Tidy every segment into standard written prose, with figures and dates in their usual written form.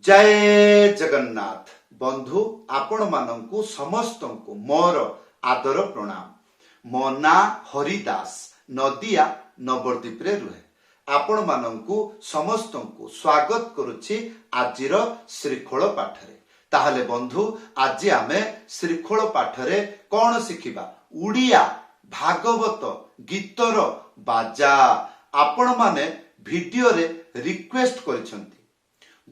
जय जगन्नाथ बंधु आपण मानंकु समस्तंकु मोर आदर प्रणाम। मो ना हरिदास नदिया नवद्वीप रे रुहे। आपण मानंकु समस्तंकु स्वागत करुछि आजिर श्रीखोल पाठरे। ताहले बंधु आज आमे श्रीखोल पाठरे कौन शिखिबा? उड़िया भागवत गीतर बाजा। आपण माने वीडियो रे रिक्वेस्ट करिसंती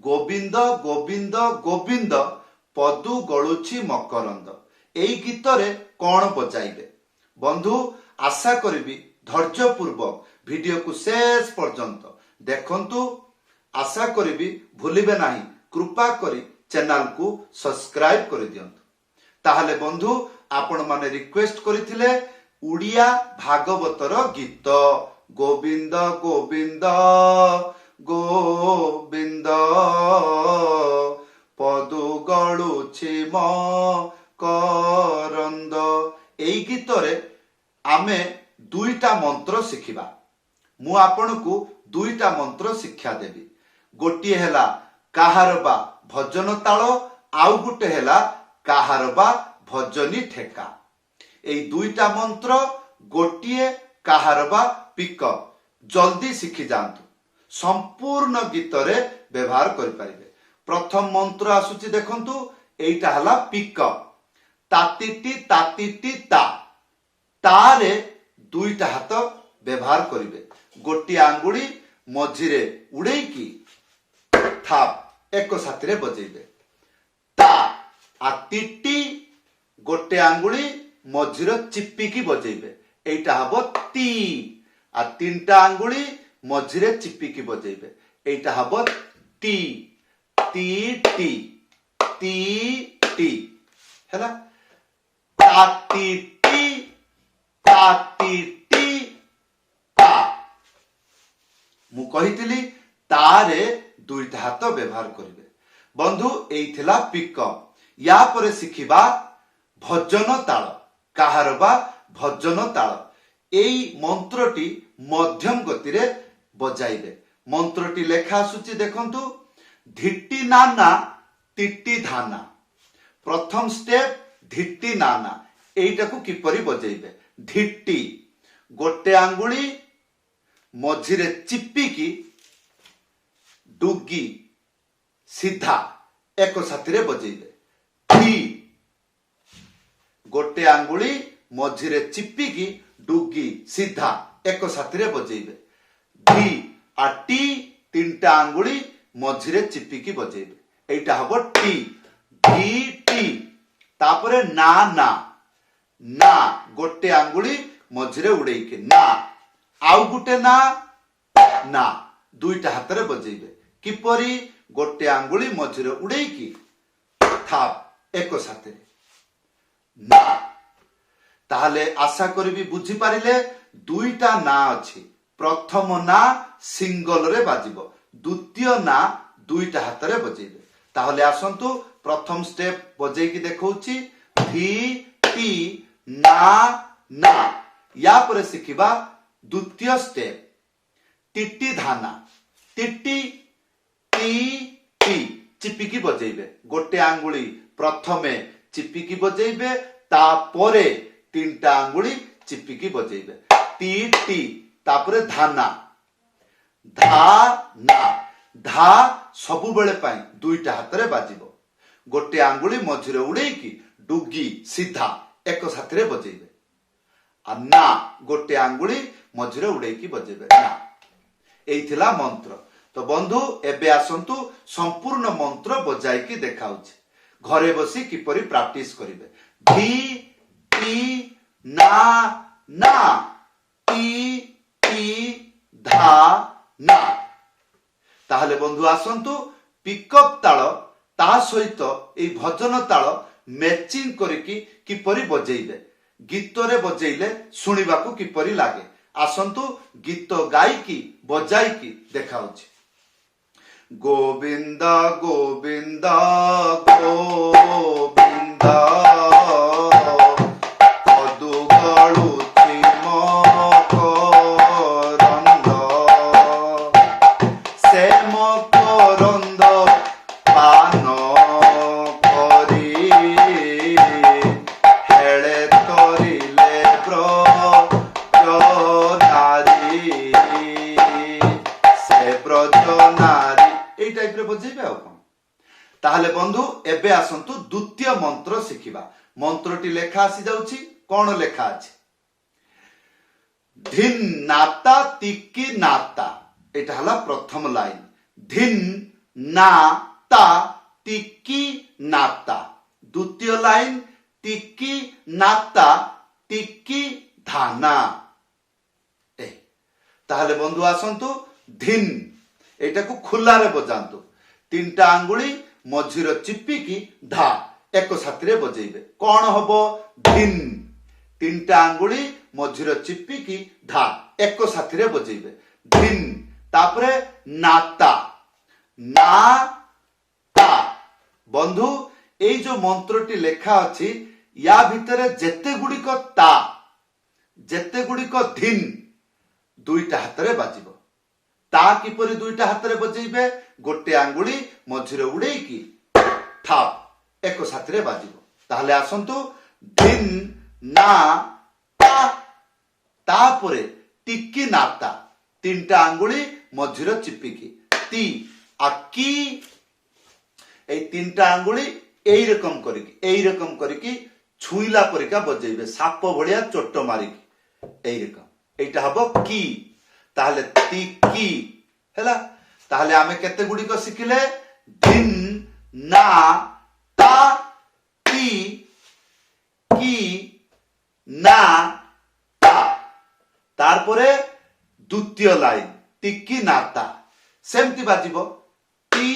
गोविंद गोविंद गोविंद पदु गलुछि मकरंद। एई गीत रे कौन बजाइबे? बंधु आशा करिबी धैर्य पूर्वक वीडियो को शेष पर्यंत देखंतु। आशा करिबी भूलिबे नाही कृपा करी चैनल को सब्सक्राइब कर दियंतु। ताहले बंधु आपण माने रिक्वेस्ट करिथिले उड़िया भागवतर गीत गोविंद गोविंद गोविंद पदु गलुछि मकरंद। एई गीत रे आमे दुईटा मंत्र शिखिबा। मु आपनकु दुईटा मंत्र शिक्षा देबी। गोटिए हेला काहार बा भजन ताल, आउ गुटे हेला काहार बा भजनी ठेका। एई दुईटा मंत्र गोटिए काहार बा पिक जल्दी शिखि जांतु। संपूर्ण गीत रे व्यवहार करि परिबे। प्रथम मंत्र आसुची देखंतु। एइटा हला पिक तातिटी ता तारे दुईटा हाथ व्यवहार करिवे। गोटी आंगुली मझिरे उड़ेकी थाप एक साथी रे बजेइबे। ता आ टिटी गोटे आंगुली मझिरे चिप्पिकी बजेइबे। एइटा हबो ती। आ तीनटा आंगुली मझिरे चिप्पिकी बजेइबे। एइटा हबो T T T T T हैला। ताती टी ताती टी ता। मु कहितली तारे दुईटा हाथ व्यवहार करिवे। बंधु एइथिला पिक। या परे शिखिबा भजन ताल। काहार बा भजन ताल। एई मंत्रटी मध्यम गति रे बजाइबे। मंत्रटी लेखा आसुची देखंतु। धिट्टी नाना तिट्टी धाना। प्रथम स्टेप धिट्टी नाना। एइटा को किपरि बजाइबे? धिट्टी गोटे आंगुली मझिरे चिप्पिकी डुगी सीधा एक साथी रे बजाइबे। टी गोटे आंगुली मझिरे चिप्पिकी डुगी सीधा एक साथी रे बजाइबे। धी आ टी तीनटा आंगुली मझिरे चिप्पिकी बजाइबे। एइटा हबो टी धी टी। तापरे ना ना ना गोटे आंगुली मझिरे उड़ेइके ना। आउ गुटे ना ना दुईटा हाथ रे बजाइबे। किपरि? गोटे आंगुली मझिरे उड़ेइकी थाप एक साथी रे ना। ताहले आशा करिबी बुझी पारिले दुईटा ना अछि। प्रथम ना सिंगल रे बाजिबो, द्वितीय ना दुईटा हाथ रे बजेइबे। ताहले आसंतु प्रथम स्टेप बजेइकी देखौछि। धी टी ना ना। या परे शिखिबा द्वितीय स्टेप टिट्टी धाना। टिट्टी टी टी चिपिकी बजेइबे। गोटे आंगुली प्रथमे चिपिकी बजेइबे। तापरे तीनटा आंगुली चिपिकी बजेइबे। टी टी तापरे धाना धा ना। धा सबु बेले पाई दुईटा हाथ रे बाजिबो। गोटे आंगुली मझिरे उड़ेइकी डुगी सीधा एक साथी रे बजेइबे। आ ना गोटे आंगुली मझिरे उड़ेइकी बजेइबे ना। एइथिला मंत्र। तो बंधु एबे आसंतु संपूर्ण मंत्र बजाइकी देखाउछि। घरे बसी किपरि प्रैक्टिस करिवे। धी टी ना ना टी टी धा ना। ताहले बंधु आसंतु पिकअप ताल ता सहित ए भजन ताल मैचिंग करिकी किपरि बजेइबे। गीत रे बजेइले सुनिबाकू किपरि लागे। आसंतु गीत गाइकी बजाइकी देखाउछि। गोविंद गोविंद गोविंद पदु गलुछि मकरंद। से मकरंद पा टाइप रे बजेबे आ कोन। ताहले बंधु एबे आसंतु द्वितीय मंत्र शिखिबा। मंत्रटी लेखा आसी जाउची, कोन लेखा अछि? धिन नाता तिक्की नाता, एटा हला प्रथम लाइन। धिन नाता तिक्की नाता। द्वितीय लाइन तिक्की नाता तिक्की धाना। ए ताहले बंधु आसंतु धिन, एटा को खुला रे बजांतु। तीनटा आंगुली मझिर चिपिकी धा एक साथी रे बजेइबे। कोन हबो? धिन। तीनटा आंगुली मझिर चिपिकी धा एक साथी रे बजेइबे। धिन। तापरे नाता, नाता। बंधु एई जो मंत्रटी लेखा अछि या भितरे जेते गुड़िक ता, जेते गुड़िक धिन दुईटा हाथ रे बाजिबो। ता किपरि दुईटा हाथ रे बजेइबे? गोटे आंगुली मझिरे उड़ेइकी ठाप एक साथी रे बाजिबो। ताहले आसंतु धिन ना ता, तापरे टिक्की नाता, तीनटा आंगुली मझिरे चिपिकी ती आकी, ए तीनटा आंगुली एई रकम करिकी छुईला परिका बजेइबे, साप भलिया चोट मारिकी एई रकम। एटा हबो की। ताहले तिकी हैला। ताहले आमे केते गुडी को सिखिले? धिन ना ता ती की ना ता। तारपरे द्वितीय लाइन तिकी नाता सेमती बाजिबो। ती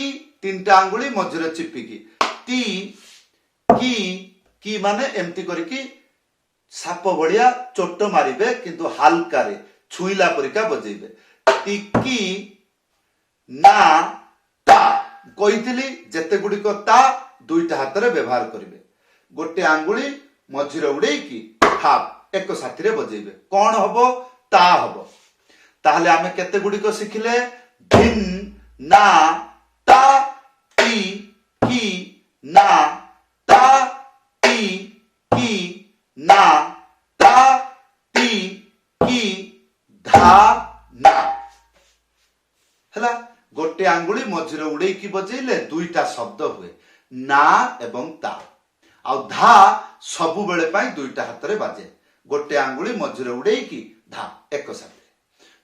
तीनटा आंगुली मझिरे चिपिकी ती की माने एमती करिकी साप भलिया चोट मारिबे, किंतु हालका रे छुईला परिका बजेइबे। तिकी ना ता कहितली जेते गुडी को ता दुईटा हाथ रे व्यवहार करिवे। गोटे आंगुली मझिरे उड़ेइकी हाफ एक साथी रे बजेइबे। कोन हबो? ता हबो। ताहले आमे केते गुडी को सिखिले? धिन ना ता ती की ना ता ती की ना ता ती की धा ना हैला। गोटे आंगुली मझिरे उड़ेइकी बजेइले दुईटा शब्द हुए, ना एवं ता। आ धा सबु बेले पाई दुईटा हाथ रे बाजे। गोटे आंगुली मझिरे उड़ेइकी धा एक साथी।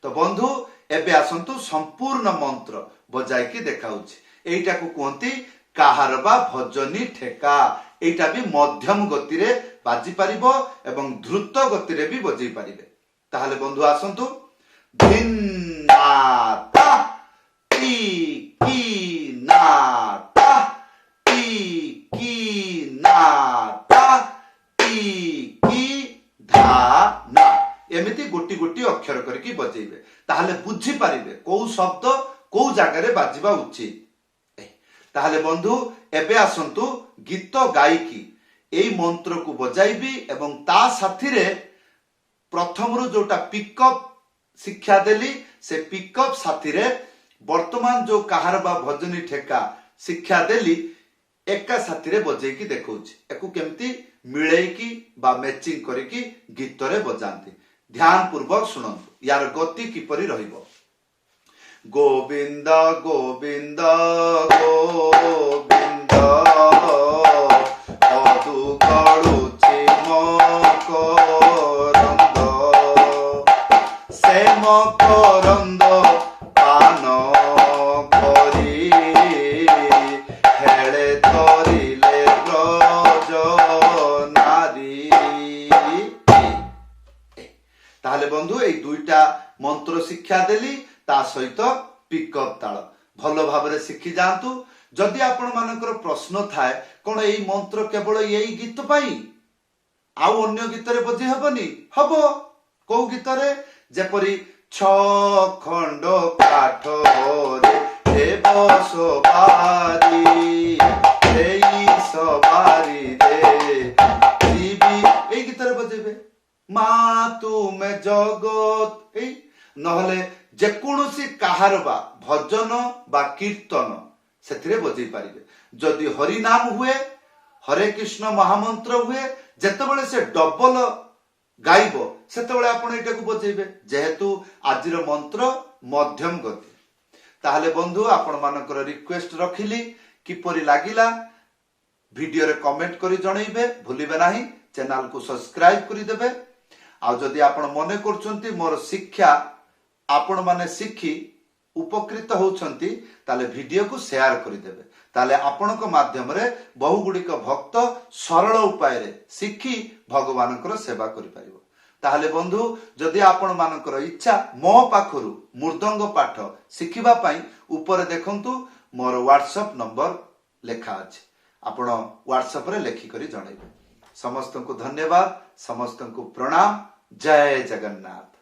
तो बंधु एबे आसंतु संपूर्ण मंत्र बजाइकी देखाउछि। एइटा को कहंती काहारबा भजनी ठेका। एइटा भी मध्यम गति रे बाजी पारिबो एवं द्रुत गति रे भी बजै पारिबे। ताहले बंधु आसंतु धिन ना ता ती की ना ता ती की ना ता ती की धा ना, एमिति गोटी गोटी अक्षर करके बजेइबे। ताहले बुझी पारिबे को शब्द को जगह रे बाजिबा उचित। ताहले बंधु एबे आसंतु गीत गायकी एई मंत्र को बजाइबी एवं ता साथी रे प्रथम रु जोटा पिकअप शिक्षा देली से पिकअप साथी रे वर्तमान जो काहारबा भजनी ठेका शिक्षा देली एका साथी रे बजेइकी देखौछि। एको केमती मिळेइकी बा मैचिंग करिकी गीत रे बजांती। ध्यान पूर्वक सुनंतु यार गति किपरि रहिबो। गोविंद गोविंद गोविंद अदु कळुछि मकरंद से मकरंद पान करी हेळे तरिले ब्रज नारी। ताहले बंधु ए दुईटा मंत्र शिक्षा देली ता सहित पिकअप ताल भल भाबरे शिखि जांतु। जदि आपण मानकर प्रश्न थाए कोन एई मंत्र केवल एई गीत पाई आउ अन्य गीत रे बजे हबनी? हबो। को गीत रे? जेपरि छ खंड काठ रे हे बसबारी एई सवारी रे जीवी, एई गीत रे बजेबे। मा तुमे जगत एई नहले जेकोसी काहारबा भजन बा कीर्तन सेथिरे बजै पारिबे। जदि हरि नाम हुए, हरे कृष्ण महामंत्र हुए, जेतेबेले से डबल गाइबो सेतेबेले आपण एटा को बजेबे। जेहेतु आजिर मंत्र मध्यम गति, ताहले बंधु आपण मानकर रिक्वेस्ट रखिली किपरि लागिला वीडियो रे कमेंट करी जणैबे भूलिबे नाही चैनल को सब्सक्राइब करी देबे आ जदि आपण मने करचंती मोर शिक्षा आपण माने शिखी उपकृत होउछंती ताले वीडियो को शेयर करी देबे ताले आपण को माध्यम रे बहु गुडी को भक्त सरल उपाय रे शिखी भगवान को सेवा करि परिबो ताहले बंधु जदि आपण मानकर इच्छा मो पाखरु मृदंग पाठ शिखिबा पई ऊपर देखंतु मोर व्हाट्सएप नंबर लेखा अछि आपण व्हाट्सएप रे लेखि करी जणैबे समस्त को धन्यवाद समस्त को प्रणाम जय जगन्नाथ।